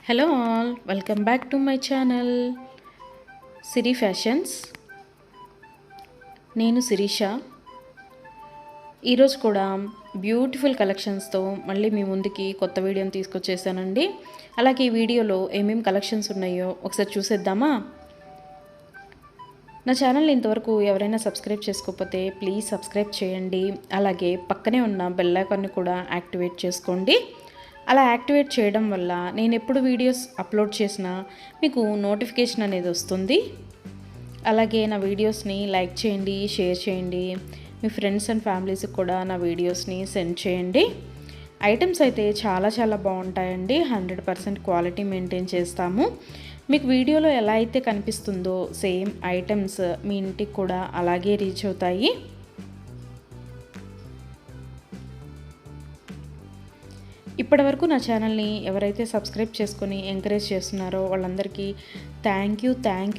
Hello all, welcome back to my channel Siri fashions. నేను శిరీష. ఈరోజు కూడా బ్యూటిఫుల్ కలెక్షన్స్తో మళ్ళీ మీ ముందుకి కొత్త వీడియోని తీసుకొచ్చేసానండి. అలాగే ఈ వీడియోలో ఏమేమి కలెక్షన్స్ ఉన్నాయో ఒకసారి చూసేద్దామా? నా ఛానల్ని ఇంతవరకు ఎవరైనా సబ్స్క్రైబ్ చేసుకోకపోతే ప్లీజ్ సబ్స్క్రైబ్ చేయండి. అలాగే పక్కనే ఉన్న బెల్ ఐకాన్ని కూడా యాక్టివేట్ చేసుకోండి. అలా యాక్టివేట్ చేయడం వల్ల నేను ఎప్పుడు వీడియోస్ అప్లోడ్ చేసినా మీకు నోటిఫికేషన్ అనేది వస్తుంది. అలాగే నా వీడియోస్ని లైక్ చేయండి, షేర్ చేయండి. మీ ఫ్రెండ్స్ అండ్ ఫ్యామిలీస్కి కూడా నా వీడియోస్ని సెండ్ చేయండి. ఐటమ్స్ అయితే చాలా బాగుంటాయండి. 100% క్వాలిటీ మెయింటైన్ చేస్తాము. మీకు వీడియోలో ఎలా అయితే కనిపిస్తుందో సేమ్ ఐటమ్స్ మీ ఇంటికి కూడా అలాగే రీచ్ అవుతాయి. ఇప్పటివరకు నా ఛానల్ని ఎవరైతే సబ్స్క్రైబ్ చేసుకొని ఎంకరేజ్ చేస్తున్నారో వాళ్ళందరికీ థ్యాంక్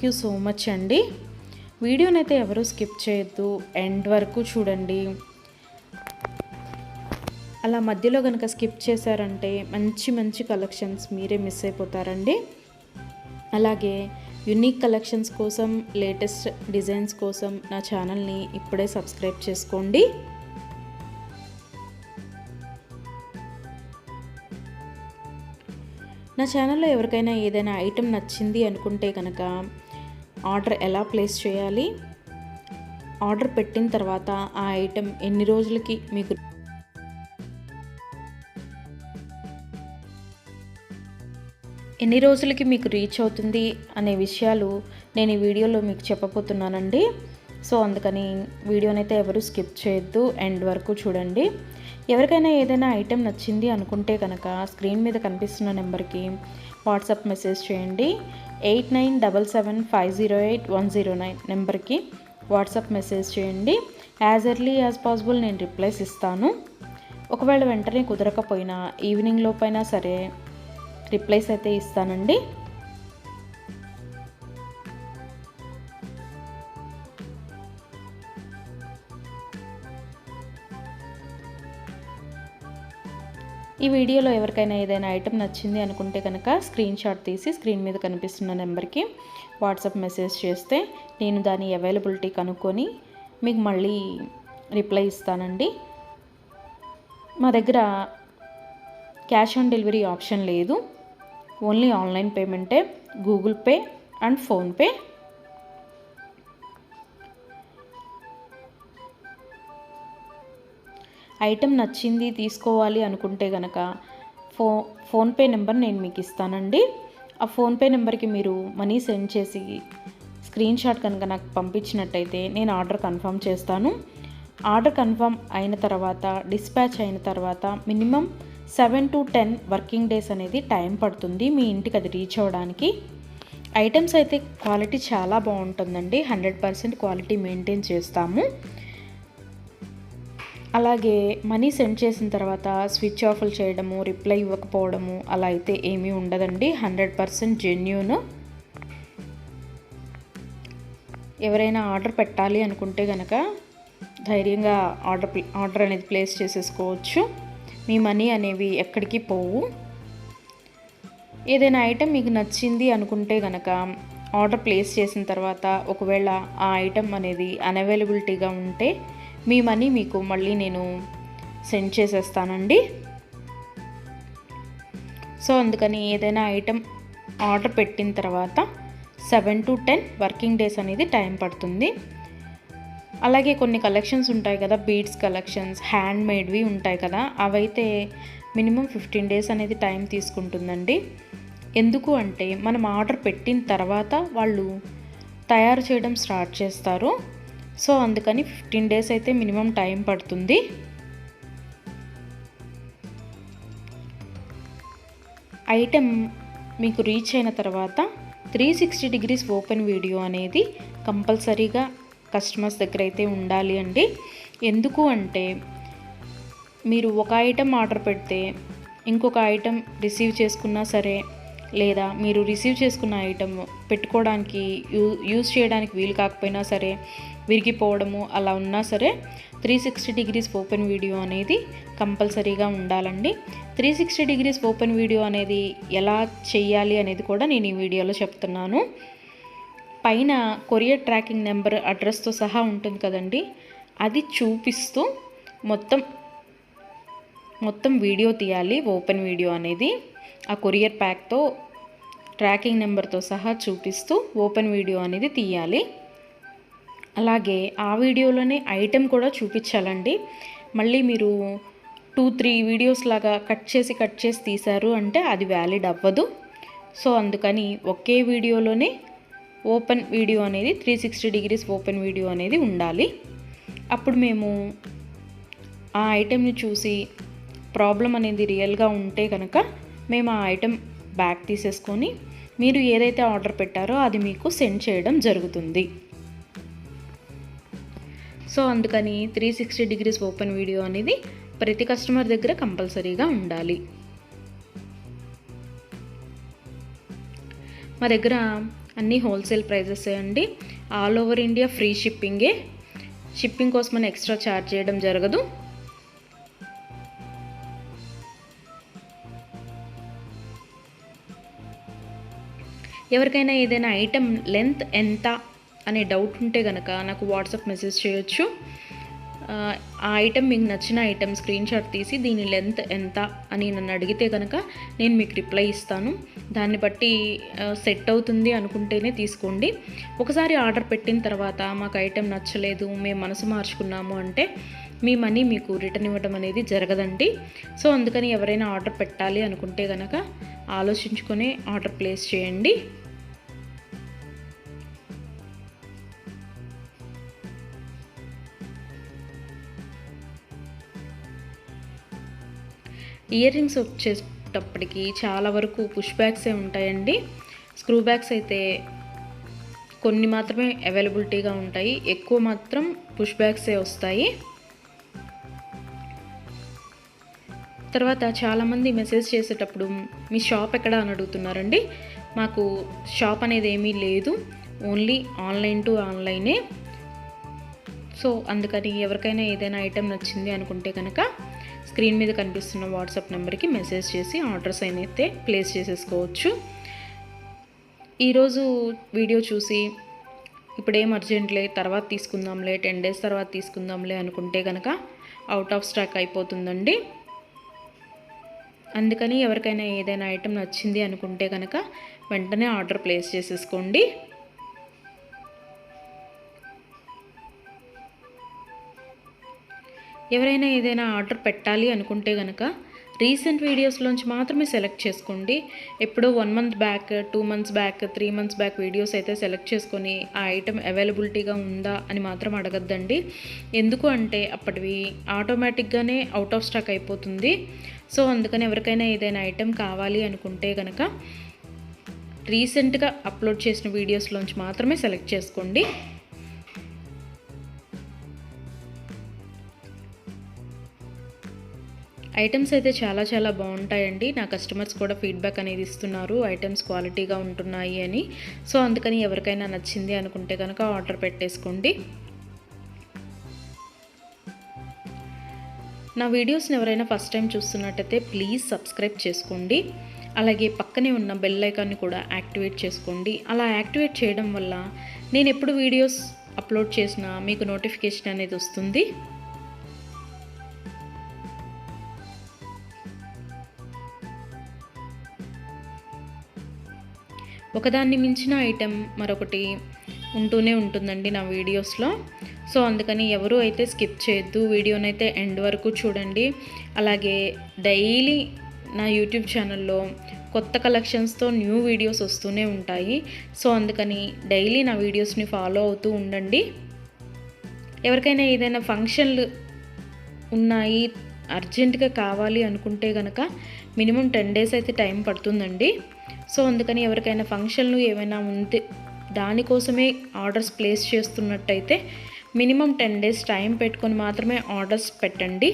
యూ సో మచ్ అండి. వీడియోనైతే ఎవరు స్కిప్ చేయొద్దు, ఎండ్ వరకు చూడండి. అలా మధ్యలో కనుక స్కిప్ చేశారంటే మంచి కలెక్షన్స్ మీరే మిస్ అయిపోతారండి. అలాగే యునిక్ కలెక్షన్స్ కోసం, లేటెస్ట్ డిజైన్స్ కోసం నా ఛానల్ని ఇప్పుడే సబ్స్క్రైబ్ చేసుకోండి. నా ఛానల్లో ఎవరికైనా ఏదైనా ఐటెం నచ్చింది అనుకుంటే కనుక ఆర్డర్ ఎలా ప్లేస్ చేయాలి, ఆర్డర్ పెట్టిన తర్వాత ఆ ఐటెం ఎన్ని రోజులకి మీకు రీచ్ అవుతుంది అనే విషయాలు నేను ఈ వీడియోలో మీకు చెప్పబోతున్నానండి. సో అందుకని వీడియోనైతే ఎవరు స్కిప్ చేయొద్దు, ఎండ్ వరకు చూడండి. ఎవరికైనా ఏదైనా ఐటెం నచ్చింది అనుకుంటే కనుక స్క్రీన్ మీద కనిపిస్తున్న నెంబర్కి వాట్సాప్ మెసేజ్ చేయండి. 8977508109 నెంబర్కి వాట్సాప్ మెసేజ్ చేయండి. యాజ్ ఎర్లీ యాజ్ పాసిబుల్ నేను రిప్లైస్ ఇస్తాను. ఒకవేళ వెంటనే కుదరకపోయినా ఈవినింగ్ లోపైనా సరే రిప్లైస్ అయితే ఇస్తానండి. ఈ వీడియోలో ఎవరికైనా ఏదైనా ఐటెం నచ్చింది అనుకుంటే కనుక స్క్రీన్ షాట్ తీసి స్క్రీన్ మీద కనిపిస్తున్న నెంబర్కి వాట్సాప్ మెసేజ్ చేస్తే నేను దాని అవైలబిలిటీ కనుక్కొని మీకు మళ్ళీ రిప్లై ఇస్తానండి. మా దగ్గర క్యాష్ ఆన్ డెలివరీ ఆప్షన్ లేదు, ఓన్లీ ఆన్లైన్ పేమెంటే, Google Pay and PhonePe. Item నచ్చింది తీసుకోవాలి అనుకుంటే కనుక ఫోన్పే నెంబర్ నేను మీకు ఇస్తానండి. ఆ ఫోన్పే నెంబర్కి మీరు మనీ సెండ్ చేసి స్క్రీన్ షాట్ కనుక నాకు పంపించినట్టయితే నేను ఆర్డర్ కన్ఫర్మ్ చేస్తాను. ఆర్డర్ కన్ఫర్మ్ అయిన తర్వాత, డిస్పాచ్ అయిన తర్వాత మినిమం 7 to 10 వర్కింగ్ డేస్ అనేది టైం పడుతుంది మీ ఇంటికి అది రీచ్ అవ్వడానికి. ఐటమ్స్ అయితే క్వాలిటీ చాలా బాగుంటుందండి. 100% క్వాలిటీ మెయింటైన్ చేస్తాము. అలాగే మనీ సెండ్ చేసిన తర్వాత స్విచ్ ఆఫ్లు చేయడము, రిప్లై ఇవ్వకపోవడము అలా అయితే ఏమీ ఉండదండి. 100% జెన్యూన్. ఎవరైనా ఆర్డర్ పెట్టాలి అనుకుంటే కనుక ధైర్యంగా ఆర్డర్ అనేది ప్లేస్ చేసేసుకోవచ్చు. మీ మనీ అనేవి ఎక్కడికి పోవు. ఏదైనా ఐటెం మీకు నచ్చింది అనుకుంటే కనుక ఆర్డర్ ప్లేస్ చేసిన తర్వాత ఒకవేళ ఆ ఐటెం అనేది అన్అవైలబిలిటీగా ఉంటే మీ మనీ మీకు మళ్ళీ నేను సెండ్ చేసేస్తానండి. సో అందుకని ఏదైనా ఐటెం ఆర్డర్ పెట్టిన తర్వాత 7 to 10 వర్కింగ్ డేస్ అనేది టైం పడుతుంది. అలాగే కొన్ని కలెక్షన్స్ ఉంటాయి కదా, బీడ్స్ కలెక్షన్స్, హ్యాండ్ మేడ్వి ఉంటాయి కదా, అవైతే మినిమం 15 డేస్ అనేది టైం తీసుకుంటుందండి. ఎందుకు అంటే మనం ఆర్డర్ పెట్టిన తర్వాత వాళ్ళు తయారు చేయడం స్టార్ట్ చేస్తారు. సో అందుకని 15 డేస్ అయితే మినిమం టైం పడుతుంది. ఐటెం మీకు రీచ్ అయిన తర్వాత 360 degrees ఓపెన్ వీడియో అనేది కంపల్సరీగా కస్టమర్స్ దగ్గర అయితే ఉండాలి అండి. ఎందుకు అంటే మీరు ఒక ఐటెం ఆర్డర్ పెడితే ఇంకొక ఐటెం రిసీవ్ చేసుకున్నా సరే, లేదా మీరు రిసీవ్ చేసుకున్న ఐటమ్ పెట్టుకోవడానికి యూజ్ చేయడానికి వీలు కాకపోయినా సరే, విరిగిపోవడము అలా ఉన్నా సరే 360 డిగ్రీస్ ఓపెన్ వీడియో అనేది కంపల్సరీగా ఉండాలండి. 360 డిగ్రీస్ ఓపెన్ వీడియో అనేది ఎలా చేయాలి అనేది కూడా నేను ఈ వీడియోలో చెప్తున్నాను. పైన కొరియర్ ట్రాకింగ్ నెంబర్ అడ్రస్తో సహా ఉంటుంది కదండి, అది చూపిస్తూ మొత్తం వీడియో తీయాలి. ఓపెన్ వీడియో అనేది ఆ కొరియర్ ప్యాక్తో ట్రాకింగ్ నెంబర్తో సహా చూపిస్తూ ఓపెన్ వీడియో అనేది తీయాలి. అలాగే ఆ వీడియోలోనే ఐటెం కూడా చూపించాలండి. మళ్ళీ మీరు 2-3 వీడియోస్ లాగా కట్ చేసి తీశారు అంటే అది వ్యాలిడ్ అవ్వదు. సో అందుకని ఒకే వీడియోలోనే ఓపెన్ వీడియో అనేది 360 డిగ్రీస్ ఓపెన్ వీడియో అనేది ఉండాలి. అప్పుడు మేము ఆ ఐటెంని చూసి ప్రాబ్లం అనేది రియల్గా ఉంటే కనుక మేము ఆ ఐటెం బ్యాక్ తీసేసుకొని మీరు ఏదైతే ఆర్డర్ పెట్టారో అది మీకు సెండ్ చేయడం జరుగుతుంది. సో అందుకని 360 డిగ్రీస్ ఓపెన్ వీడియో అనేది ప్రతి కస్టమర్ దగ్గర కంపల్సరీగా ఉండాలి. మా దగ్గర అన్నీ హోల్సేల్ ప్రైజెస్ అండి. ఆల్ ఓవర్ ఇండియా ఫ్రీ షిప్పింగే. షిప్పింగ్ కోసం మనం ఎక్స్ట్రా ఛార్జ్ చేయడం జరగదు. ఎవరికైనా ఏదైనా ఐటెం లెంత్ ఎంత అనే డౌట్ ఉంటే కనుక నాకు వాట్సాప్ మెసేజ్ చేయొచ్చు. ఆ ఐటెం మీకు నచ్చిన ఐటెం స్క్రీన్ షాట్ తీసి దీని లెంత్ ఎంత అని నన్ను అడిగితే కనుక నేను మీకు రిప్లై ఇస్తాను. దాన్ని బట్టి సెట్ అవుతుంది అనుకుంటేనే తీసుకోండి. ఒకసారి ఆర్డర్ పెట్టిన తర్వాత మాకు ఐటెం నచ్చలేదు, మేము మనసు మార్చుకున్నాము అంటే మీ మనీ మీకు రిటర్న్ ఇవ్వడం అనేది జరగదండి. సో అందుకని ఎవరైనా ఆర్డర్ పెట్టాలి అనుకుంటే కనుక ఆలోచించుకొని ఆర్డర్ ప్లేస్ చేయండి. ఇయర్ రింగ్స్ వచ్చేటప్పటికి చాలా వరకు పుష్ బ్యాగ్సే ఉంటాయండి. స్క్రూ బ్యాగ్స్ అయితే కొన్ని మాత్రమే అవైలబిలిటీగా ఉంటాయి, ఎక్కువ మాత్రం పుష్ బ్యాగ్సే వస్తాయి. తర్వాత చాలామంది మెసేజ్ చేసేటప్పుడు మీ షాప్ ఎక్కడ అని అడుగుతున్నారండి. మాకు షాప్ అనేది ఏమీ లేదు, ఓన్లీ ఆన్లైన్ టు ఆన్లైనే. సో అందుకని ఎవరికైనా ఏదైనా ఐటెం నచ్చింది అనుకుంటే కనుక స్క్రీన్ మీద కనిపిస్తున్న వాట్సాప్ నెంబర్కి మెసేజ్ చేసి ఆర్డర్స్ అయితే ప్లేస్ చేసేసుకోవచ్చు. ఈరోజు వీడియో చూసి ఇప్పుడేం అర్జెంట్లే తర్వాత తీసుకుందాంలే, 10 days తర్వాత తీసుకుందాంలే అనుకుంటే కనుక అవుట్ ఆఫ్ స్టాక్ అయిపోతుందండి. అందుకని ఎవరికైనా ఏదైనా ఐటెం నచ్చింది అనుకుంటే కనుక వెంటనే ఆర్డర్ ప్లేస్ చేసేసుకోండి. ఎవరైనా ఏదైనా ఆర్డర్ పెట్టాలి అనుకుంటే కనుక రీసెంట్ వీడియోస్లోంచి మాత్రమే సెలెక్ట్ చేసుకోండి. ఎప్పుడో 1 month back, 2 months back, 3 months back videos అయితే సెలెక్ట్ చేసుకొని ఆ ఐటెం అవైలబిలిటీగా ఉందా అని మాత్రం అడగద్దండి. ఎందుకు అంటే అప్పటివి ఆటోమేటిక్గానే అవుట్ ఆఫ్ స్టాక్ అయిపోతుంది. సో అందుకని ఎవరికైనా ఏదైనా ఐటెం కావాలి అనుకుంటే కనుక రీసెంట్గా అప్లోడ్ చేసిన వీడియోస్లోంచి మాత్రమే సెలెక్ట్ చేసుకోండి. ఐటమ్స్ అయితే చాలా బాగుంటాయండి. నా కస్టమర్స్ కూడా ఫీడ్బ్యాక్ అనేది ఇస్తున్నారు, ఐటమ్స్ క్వాలిటీగా ఉంటున్నాయి అని. సో అందుకని ఎవరికైనా నచ్చింది అనుకుంటే కనుక ఆర్డర్ పెట్టేసుకోండి. నా వీడియోస్ని ఎవరైనా ఫస్ట్ టైం చూస్తున్నట్టయితే ప్లీజ్ సబ్స్క్రైబ్ చేసుకోండి. అలాగే పక్కనే ఉన్న బెల్ ఐకాన్ని కూడా యాక్టివేట్ చేసుకోండి. అలా యాక్టివేట్ చేయడం వల్ల నేను ఎప్పుడు వీడియోస్ అప్లోడ్ చేసినా మీకు నోటిఫికేషన్ అనేది వస్తుంది. ఒకదాన్ని మించిన ఐటెం మరొకటి ఉంటూనే ఉంటుందండి నా వీడియోస్లో. సో అందుకని ఎవరు అయితే స్కిప్ చేయొద్దు, వీడియోనైతే ఎండ్ వరకు చూడండి. అలాగే డైలీ నా యూట్యూబ్ ఛానల్లో కొత్త కలెక్షన్స్తో న్యూ వీడియోస్ వస్తూనే ఉంటాయి. సో అందుకని డైలీ నా వీడియోస్ని ఫాలో అవుతూ ఉండండి. ఎవరికైనా ఏదైనా ఫంక్షన్లు ఉన్నాయి, అర్జెంటుగా కావాలి అనుకుంటే కనుక మినిమం 10 days అయితే టైం పడుతుందండి. సో అందుకని ఎవరికైనా ఫంక్షన్లు ఏమైనా ఉంటే దానికోసమే ఆర్డర్స్ ప్లేస్ చేస్తున్నట్టయితే మినిమం 10 days టైం పెట్టుకొని మాత్రమే ఆర్డర్స్ పెట్టండి.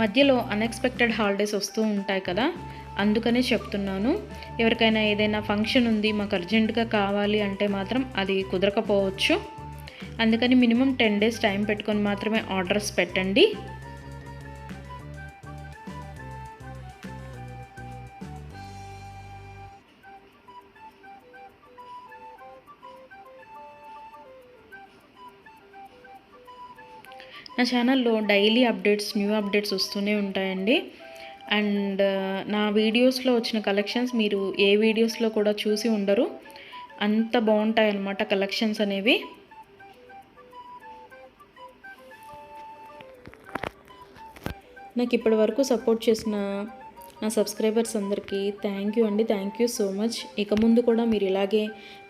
మధ్యలో అన్ఎక్స్పెక్టెడ్ హాలిడేస్ వస్తూ ఉంటాయి కదా, అందుకనే చెప్తున్నాను. ఎవరికైనా ఏదైనా ఫంక్షన్ ఉంది మాకు అర్జెంటుగా కావాలి అంటే మాత్రం అది కుదరకపోవచ్చు. అందుకని మినిమం 10 డేస్ టైం పెట్టుకొని మాత్రమే ఆర్డర్స్ పెట్టండి. నా ఛానల్లో డైలీ అప్డేట్స్, న్యూ అప్డేట్స్ వస్తూనే ఉంటాయండి. అండ్ నా వీడియోస్లో వచ్చిన కలెక్షన్స్ మీరు ఏ వీడియోస్లో కూడా చూసి ఉండరు, అంత బాగుంటాయి అన్నమాట కలెక్షన్స్ అనేవి. నాకు ఇప్పటి వరకు సపోర్ట్ చేసిన నా సబ్స్క్రైబర్స్ అందరికీ థ్యాంక్ యూ అండి. Thank you so much. ఇక ముందు కూడా మీరు ఇలాగే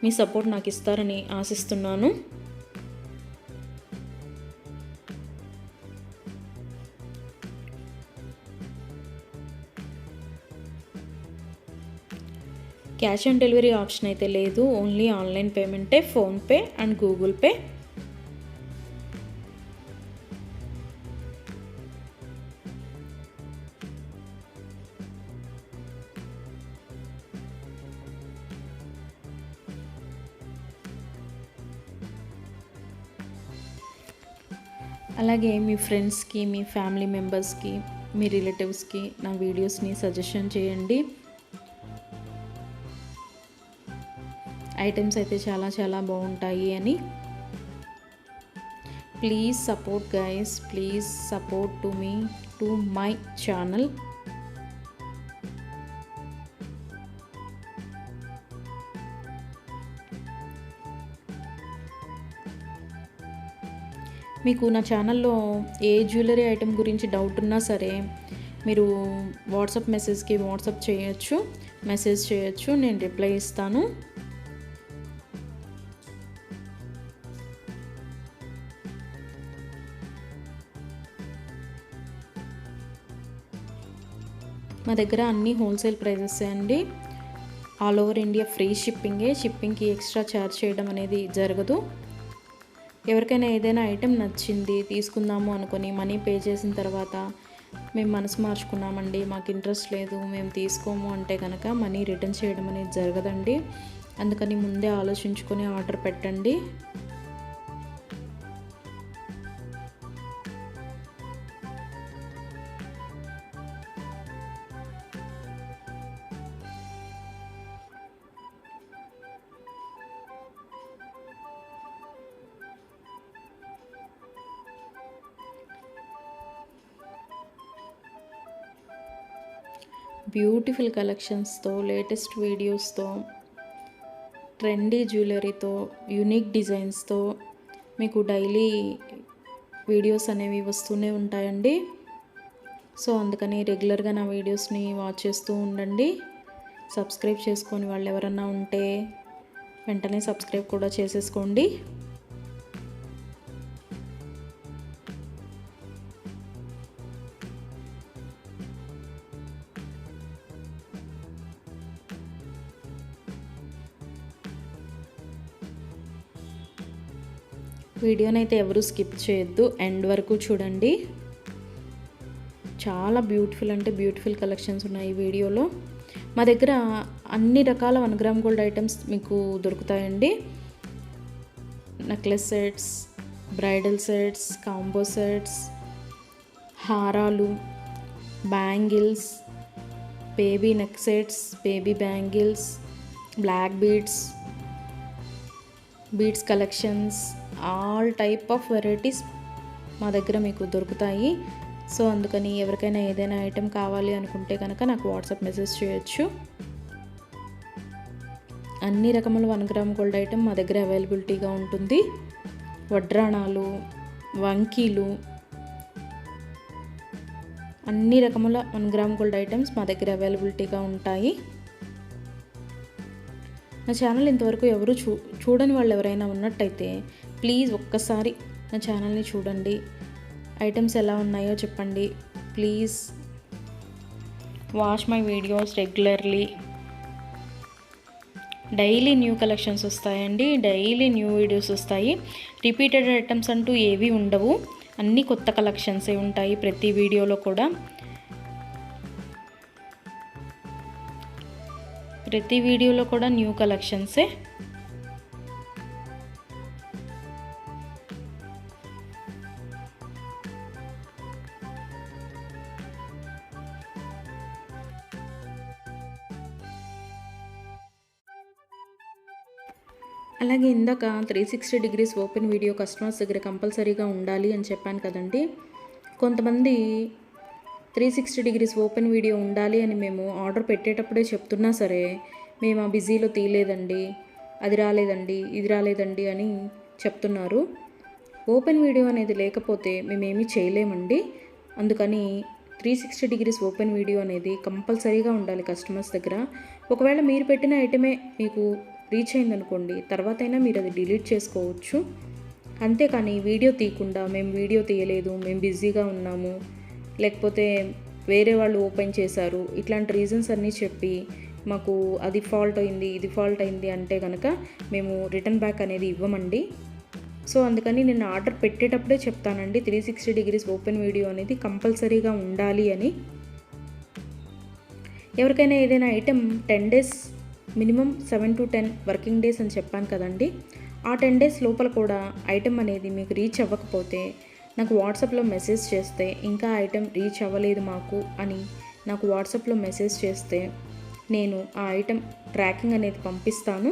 మీ సపోర్ట్ నాకు ఇస్తారని ఆశిస్తున్నాను. క్యాష్ ఆన్ డెలివరీ ఆప్షన్ అయితే లేదు, ఓన్లీ ఆన్లైన్ పేమెంటే, ఫోన్పే అండ్ గూగుల్ పే. అలాగే మీ ఫ్రెండ్స్కి, మీ ఫ్యామిలీ మెంబర్స్కి, మీ రిలేటివ్స్కి నా వీడియోస్ని సజెషన్ చేయండి. ఐటమ్స్ అయితే చాలా చాలా బాగుంటాయి అని. Please support guys, please support to my channel. మీకు నా ఛానల్లో ఏ జ్యువెలరీ ఐటెం గురించి డౌట్ ఉన్నా సరే మీరు వాట్సాప్ మెసేజ్కి మెసేజ్ చేయొచ్చు, నేను రిప్లై ఇస్తాను. మా దగ్గర అన్నీ హోల్సేల్ ప్రైజెస్ అండి. ఆల్ ఓవర్ ఇండియా ఫ్రీ షిప్పింగ్కి ఎక్స్ట్రా ఛార్జ్ చేయడం అనేది జరగదు. ఎవరికైనా ఏదైనా ఐటెం నచ్చింది తీసుకుందాము అనుకొని మనీ పే చేసిన తర్వాత మేము మనసు మార్చుకున్నామండి, మాకు ఇంట్రెస్ట్ లేదు, మేము తీసుకోము అంటే కనుక మనీ రిటర్న్ చేయడం అనేది జరగదండి. అందుకని ముందే ఆలోచించుకొని ఆర్డర్ పెట్టండి. బ్యూటిఫుల్ కలెక్షన్స్తో, లేటెస్ట్ వీడియోస్తో, ట్రెండీ జ్యువెలరీతో, యూనిక్ డిజైన్స్తో మీకు డైలీ వీడియోస్ అనేవి వస్తూనే ఉంటాయండి. సో అందుకని రెగ్యులర్గా నా వీడియోస్ని వాచ్ చేస్తూ ఉండండి. సబ్స్క్రైబ్ చేసుకొని వాళ్ళు ఎవరన్నా ఉంటే వెంటనే సబ్స్క్రైబ్ కూడా చేసేసుకోండి. వీడియోనైతే ఎవరు స్కిప్ చేయొద్దు, ఎండ్ వరకు చూడండి. చాలా బ్యూటిఫుల్ అంటే బ్యూటిఫుల్ కలెక్షన్స్ ఉన్నాయి ఈ వీడియోలో. మా దగ్గర అన్ని రకాల 1 గ్రామ్ గోల్డ్ ఐటమ్స్ మీకు దొరుకుతాయండి. Necklace sets, bridal sets, combo sets, హారాలు, bangles, baby neck sets, baby bangles, black beads collections, all type of varieties మా దగ్గర మీకు దొరుకుతాయి. సో అందుకని ఎవరికైనా ఏదైనా ఐటెం కావాలి అనుకుంటే కనుక నాకు వాట్సాప్ మెసేజ్ చేయొచ్చు. అన్ని రకముల 1 గ్రామ్ గోల్డ్ ఐటెం మా దగ్గర అవైలబిలిటీగా ఉంటుంది. వడ్రాణాలు, వంకీలు, అన్ని రకముల 1 గ్రామ్ గోల్డ్ ఐటమ్స్ మా దగ్గర అవైలబిలిటీగా ఉంటాయి. నా ఛానల్ ఇంతవరకు ఎవరు చూడని వాళ్ళు ఎవరైనా ఉన్నట్టయితే ప్లీజ్ ఒక్కసారి నా ఛానల్ని చూడండి. ఐటమ్స్ ఎలా ఉన్నాయో చెప్పండి. Please watch my videos regularly. Daily new collections వస్తాయండి, డైలీ న్యూ వీడియోస్ వస్తాయి. రిపీటెడ్ ఐటమ్స్ అంటూ ఏవి ఉండవు, అన్నీ కొత్త కలెక్షన్సే ఉంటాయి ప్రతి వీడియోలో కూడా. ప్రతి వీడియోలో కూడా న్యూ కలెక్షన్సే. అలాగే ఇందాక 360 డిగ్రీస్ ఓపెన్ వీడియో కస్టమర్స్ దగ్గర కంపల్సరీగా ఉండాలి అని చెప్పాను కదండి. కొంతమంది 360 డిగ్రీస్ ఓపెన్ వీడియో ఉండాలి అని మేము ఆర్డర్ పెట్టేటప్పుడే చెప్తున్నా సరే, మేము ఆ బిజీలో తీయలేదండి, అది రాలేదండి, ఇది రాలేదండి అని చెప్తున్నారు. ఓపెన్ వీడియో అనేది లేకపోతే మేమేమీ చేయలేమండి. అందుకని 360 డిగ్రీస్ ఓపెన్ వీడియో అనేది కంపల్సరీగా ఉండాలి కస్టమర్స్ దగ్గర. ఒకవేళ మీరు పెట్టిన ఐటమే మీకు రీచ్ అయిందనుకోండి, తర్వాతైనా మీరు అది డిలీట్ చేసుకోవచ్చు. అంతేకాని వీడియో తీయకుండా మేము వీడియో తీయలేదు, మేము బిజీగా ఉన్నాము, లేకపోతే వేరే వాళ్ళు ఓపెన్ చేశారు, ఇట్లాంటి రీజన్స్ అన్నీ చెప్పి మాకు అది ఫాల్ట్ అయింది, ఇది ఫాల్ట్ అయింది అంటే కనుక మేము రిటర్న్ బ్యాక్ అనేది ఇవ్వమండి. సో అందుకని నేను ఆర్డర్ పెట్టేటప్పుడే చెప్తానండి 360 డిగ్రీస్ ఓపెన్ వీడియో అనేది కంపల్సరీగా ఉండాలి అని. ఎవరికైనా ఏదైనా item 10 days minimum 7 to 10 working days అని చెప్పాను కదండి. ఆ 10 డేస్ లోపల కూడా ఐటెం అనేది మీకు రీచ్ అవ్వకపోతే నాకు వాట్సాప్లో మెసేజ్ చేస్తే, ఇంకా ఐటెం రీచ్ అవ్వలేదు మాకు అని నాకు వాట్సాప్లో మెసేజ్ చేస్తే నేను ఆ ఐటెం ట్రాకింగ్ అనేది పంపిస్తాను.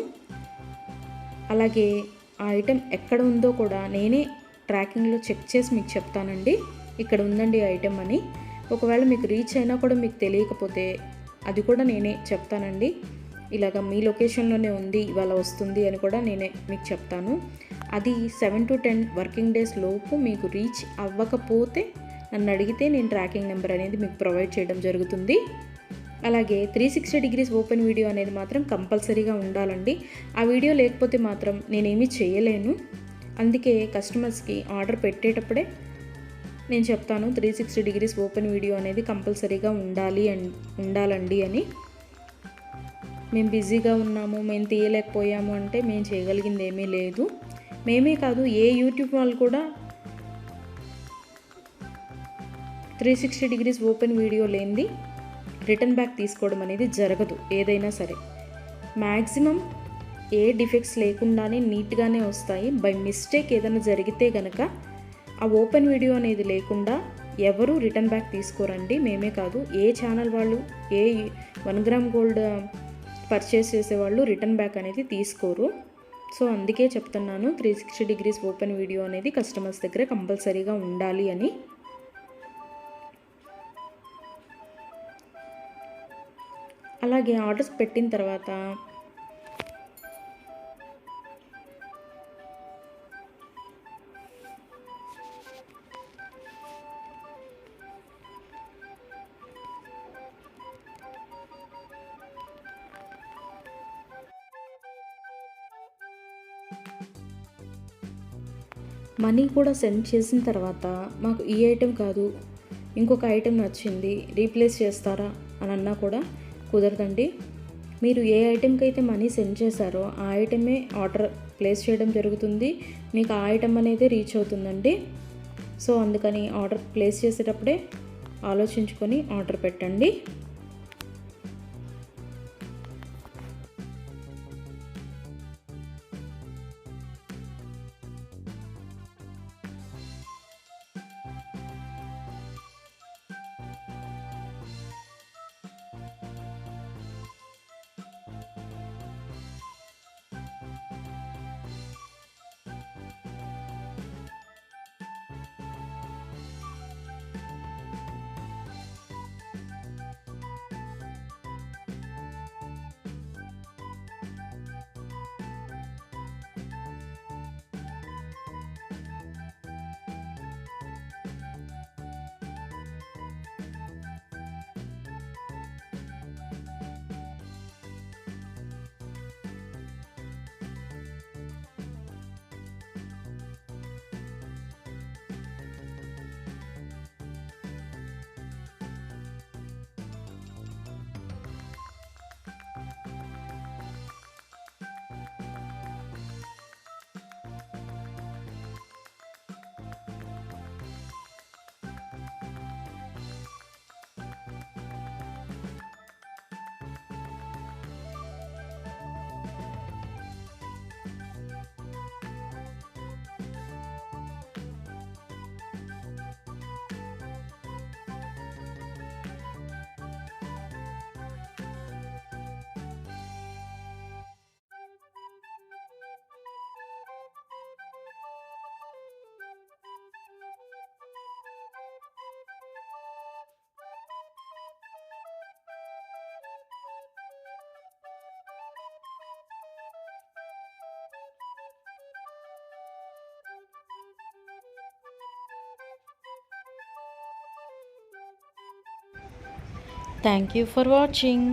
అలాగే ఆ ఐటెం ఎక్కడ ఉందో కూడా నేనే ట్రాకింగ్లో చెక్ చేసి మీకు చెప్తానండి, ఇక్కడ ఉందండి ఐటెం అని. ఒకవేళ మీకు రీచ్ అయినా కూడా మీకు తెలియకపోతే అది కూడా నేనే చెప్తానండి. ఇలాగ మీ లొకేషన్లోనే ఉంది, ఇవాళ వస్తుంది అని కూడా నేనే మీకు చెప్తాను. అది 7 to 10 వర్కింగ్ డేస్ లోపు మీకు రీచ్ అవ్వకపోతే నన్ను అడిగితే నేను ట్రాకింగ్ నెంబర్ అనేది మీకు ప్రొవైడ్ చేయడం జరుగుతుంది. అలాగే 360 డిగ్రీస్ ఓపెన్ వీడియో అనేది మాత్రం కంపల్సరీగా ఉండాలండి. ఆ వీడియో లేకపోతే మాత్రం నేనేమీ చేయలేను. అందుకే కస్టమర్స్కి ఆర్డర్ పెట్టేటప్పుడే నేను చెప్తాను 360 డిగ్రీస్ ఓపెన్ వీడియో అనేది కంపల్సరీగా ఉండాలండి అని. మేము బిజీగా ఉన్నాము, మేము తీయలేకపోయాము అంటే మేము చేయగలిగింది ఏమీ లేదు. మేమే కాదు, ఏ యూట్యూబ్ వాళ్ళు కూడా 360 డిగ్రీస్ ఓపెన్ వీడియో లేనిది రిటర్న్ బ్యాక్ తీసుకోవడం అనేది జరగదు. ఏదైనా సరే మ్యాక్సిమం ఏ డిఫెక్ట్స్ లేకుండానే నీట్గానే వస్తాయి. బై మిస్టేక్ ఏదైనా జరిగితే కనుక ఆ ఓపెన్ వీడియో అనేది లేకుండా ఎవరు రిటర్న్ బ్యాక్ తీసుకోరండి. మేమే కాదు, ఏ ఛానల్ వాళ్ళు, ఏ 1 గ్రామ్ గోల్డ్ పర్చేస్ చేసేవాళ్ళు రిటర్న్ బ్యాక్ అనేది తీసుకోరు. సో అందుకే చెప్తున్నాను 360 డిగ్రీస్ ఓపెన్ వీడియో అనేది కస్టమర్స్ దగ్గర కంపల్సరీగా ఉండాలి అని. అలాగే ఆర్డర్స్ పెట్టిన తర్వాత మనీ కూడా సెండ్ చేసిన తర్వాత మాకు ఈ ఐటెం కాదు, ఇంకొక ఐటెం నచ్చింది, రీప్లేస్ చేస్తారా అని అన్నా కూడా కుదరదండి. మీరు ఏ ఐటెంకి అయితే మనీ సెండ్ చేశారో ఆ ఐటమే ఆర్డర్ ప్లేస్ చేయడం జరుగుతుంది. మీకు ఆ ఐటెం అనేది రీచ్ అవుతుందండి. సో అందుకని ఆర్డర్ ప్లేస్ చేసేటప్పుడే ఆలోచించుకొని ఆర్డర్ పెట్టండి. Thank you for watching.